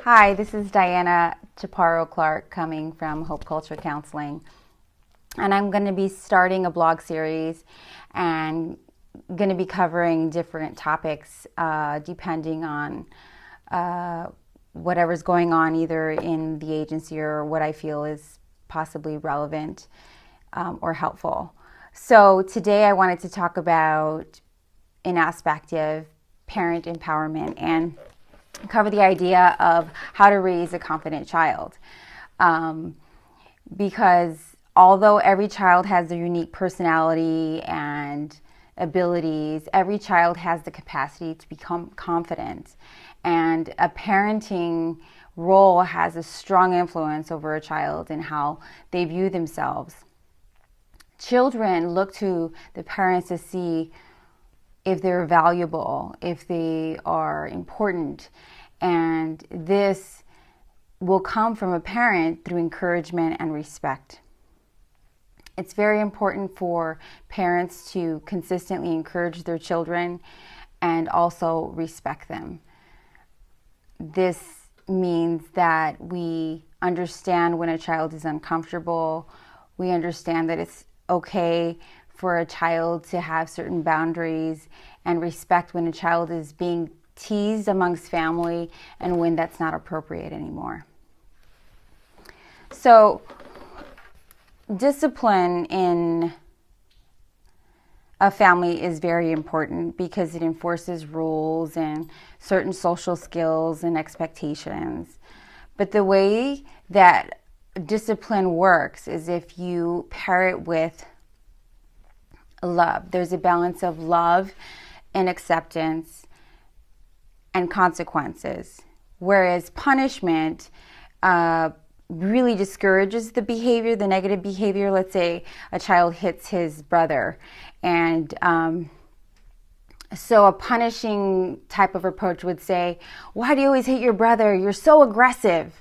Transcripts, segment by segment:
Hi, this is Diana Chaparro-Clark coming from Hope Culture Counseling, and I'm going to be starting a blog series and going to be covering different topics depending on whatever's going on either in the agency or what I feel is possibly relevant or helpful. So today I wanted to talk about an aspect of parent empowerment and cover the idea of how to raise a confident child. Because although every child has their unique personality and abilities, every child has the capacity to become confident. And a parenting role has a strong influence over a child and how they view themselves. Children look to the parents to see if they're valuable, if they are important. And this will come from a parent through encouragement and respect. It's very important for parents to consistently encourage their children and also respect them. This means that we understand when a child is uncomfortable. We understand that it's okay for a child to have certain boundaries, and respect when a child is being teased amongst family and when that's not appropriate anymore. So, discipline in a family is very important because it enforces rules and certain social skills and expectations. But the way that discipline works is if you pair it with love. There's a balance of love and acceptance and consequences. Whereas punishment really discourages the behavior, the negative behavior. Let's say a child hits his brother. And so a punishing type of approach would say, why do you always hit your brother? You're so aggressive.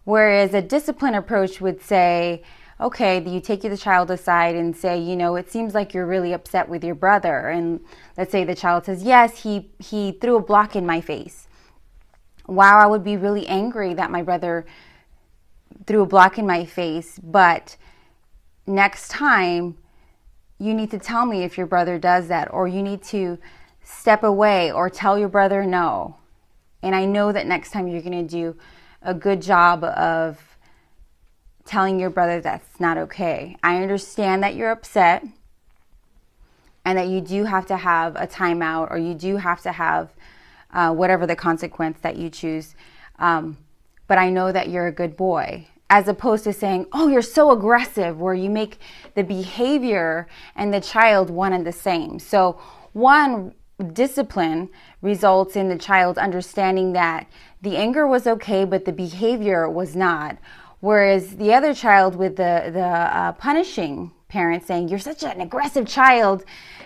Whereas a discipline approach would say, okay, you take the child aside and say, it seems like you're really upset with your brother. And let's say the child says, yes, he threw a block in my face. Wow, I would be really angry that my brother threw a block in my face. But next time, you need to tell me if your brother does that, or you need to step away or tell your brother no. And I know that next time you're going to do a good job of telling your brother that's not okay. I understand that you're upset and that you do have to have a timeout, or you do have to have whatever the consequence that you choose. But I know that you're a good boy. As opposed to saying, oh, you're so aggressive, where you make the behavior and the child one and the same. So one, discipline results in the child understanding that the anger was okay, but the behavior was not. Whereas the other child with the punishing parent saying, you're such an aggressive child,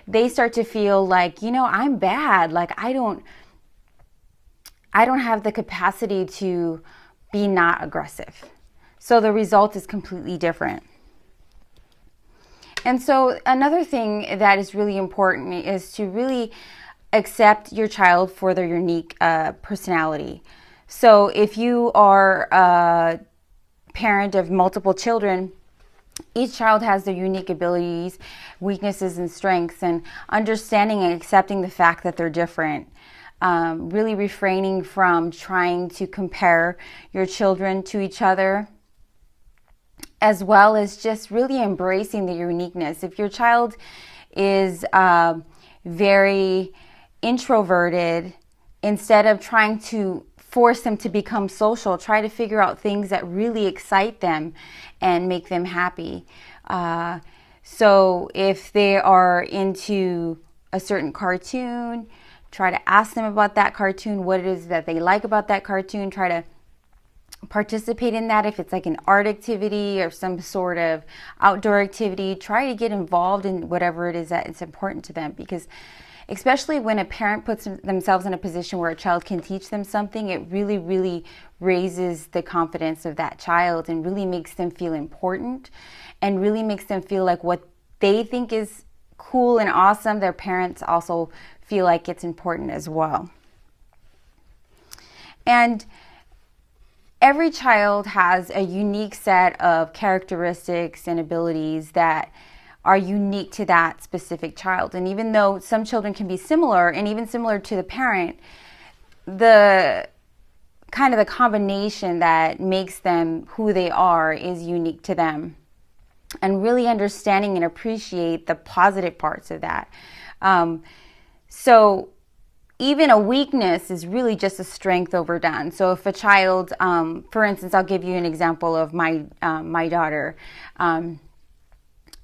they start to feel like, I'm bad. Like I don't have the capacity to be not aggressive. So the result is completely different. And so another thing that is really important is to really accept your child for their unique personality. So if you are a parent of multiple children, each child has their unique abilities, weaknesses, and strengths, and understanding and accepting the fact that they're different. Really refraining from trying to compare your children to each other, as well as just really embracing the uniqueness. If your child is very introverted, instead of trying to force them to become social, try to figure out things that really excite them and make them happy. So if they are into a certain cartoon, try to ask them about that cartoon, what it is that they like about that cartoon. Try to participate in that. If it's like an art activity or some sort of outdoor activity, try to get involved in whatever it is that it's important to them, because especially when a parent puts themselves in a position where a child can teach them something, it really, really raises the confidence of that child and really makes them feel important and really makes them feel like what they think is cool and awesome, their parents also feel like it's important as well. And every child has a unique set of characteristics and abilities that are unique to that specific child. And even though some children can be similar, and even similar to the parent, the kind of the combination that makes them who they are is unique to them. And really understanding and appreciate the positive parts of that. So even a weakness is really just a strength overdone. So if a child, for instance, I'll give you an example of my daughter.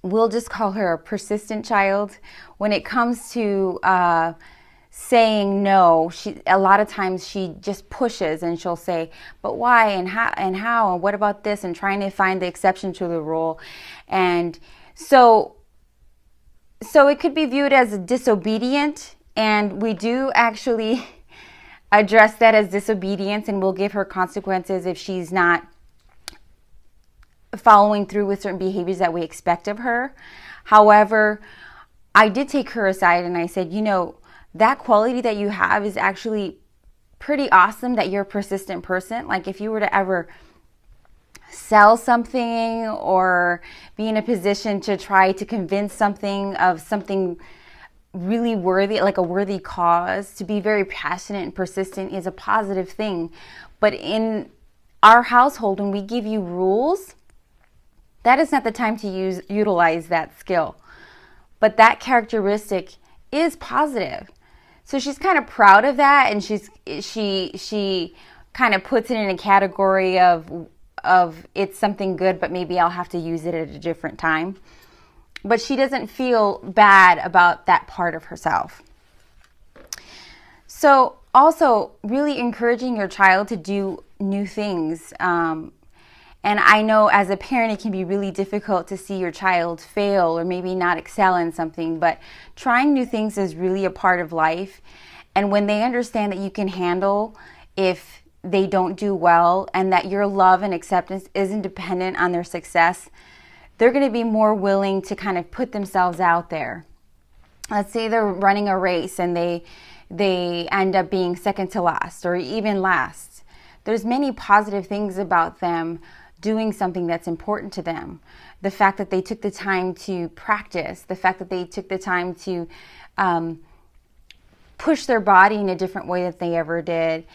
We'll just call her a persistent child. When it comes to saying no, a lot of times she just pushes, and she'll say, but why, and how, and what about this, and trying to find the exception to the rule. And so it could be viewed as disobedient, and we do actually address that as disobedience, and we'll give her consequences if she's not following through with certain behaviors that we expect of her. However, I did take her aside and I said, that quality that you have is actually pretty awesome, that you're a persistent person. Like if you were to ever sell something or be in a position to try to convince something of something really worthy, like a worthy cause, to be very passionate and persistent is a positive thing. But in our household, when we give you rules, that is not the time to utilize that skill. But that characteristic is positive. So she's kind of proud of that, and she kind of puts it in a category of it's something good, but maybe I'll have to use it at a different time. But she doesn't feel bad about that part of herself. So also really encouraging your child to do new things. And I know as a parent, it can be really difficult to see your child fail or maybe not excel in something, but trying new things is really a part of life. And when they understand that you can handle if they don't do well, and that your love and acceptance isn't dependent on their success, they're going to be more willing to kind of put themselves out there. Let's say they're running a race and they end up being second to last or even last. There's many positive things about them doing something that's important to them. The fact that they took the time to practice, the fact that they took the time to push their body in a different way that they ever did,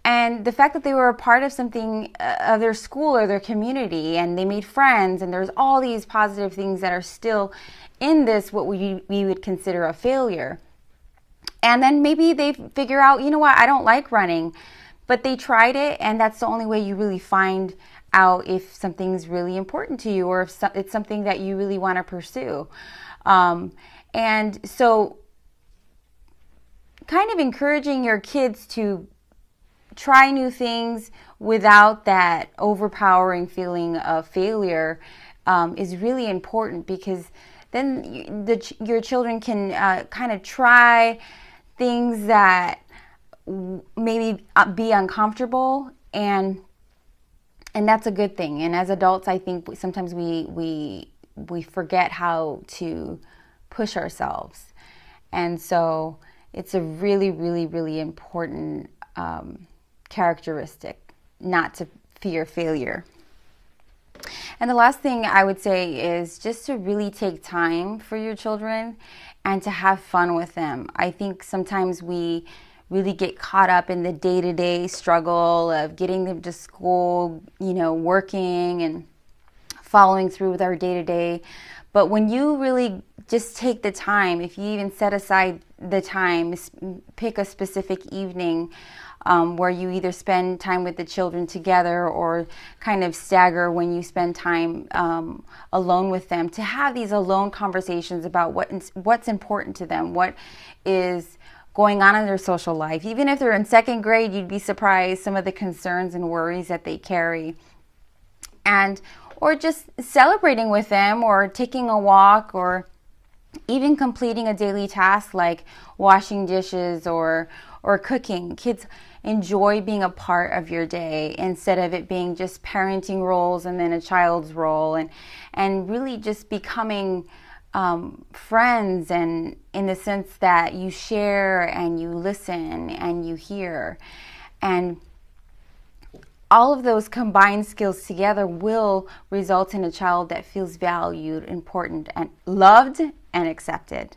and the fact that they were a part of something of their school or their community, and they made friends, and there's all these positive things that are still in this, what we would consider a failure. And then maybe they figure out, I don't like running, but they tried it, and that's the only way you really find out if something's really important to you, or if it's something that you really want to pursue. And so kind of encouraging your kids to try new things without that overpowering feeling of failure is really important, because then your children can kind of try things that maybe be uncomfortable, and that's a good thing. And as adults, I think sometimes we forget how to push ourselves. And so it's a really, really, really important characteristic not to fear failure. And the last thing I would say is just to really take time for your children and to have fun with them. I think sometimes we really get caught up in the day-to-day struggle of getting them to school, working and following through with our day-to-day. But when you really just take the time, if you even set aside the time, pick a specific evening where you either spend time with the children together or kind of stagger when you spend time alone with them, to have these alone conversations about what's important to them, what is going on in their social life. Even if they're in second grade, you'd be surprised some of the concerns and worries that they carry. Or just celebrating with them, or taking a walk, or even completing a daily task like washing dishes or cooking. Kids enjoy being a part of your day instead of it being just parenting roles and then a child's role, and really just becoming friends, and in the sense that you share and you listen and you hear. And all of those combined skills together will result in a child that feels valued, important, and loved and accepted.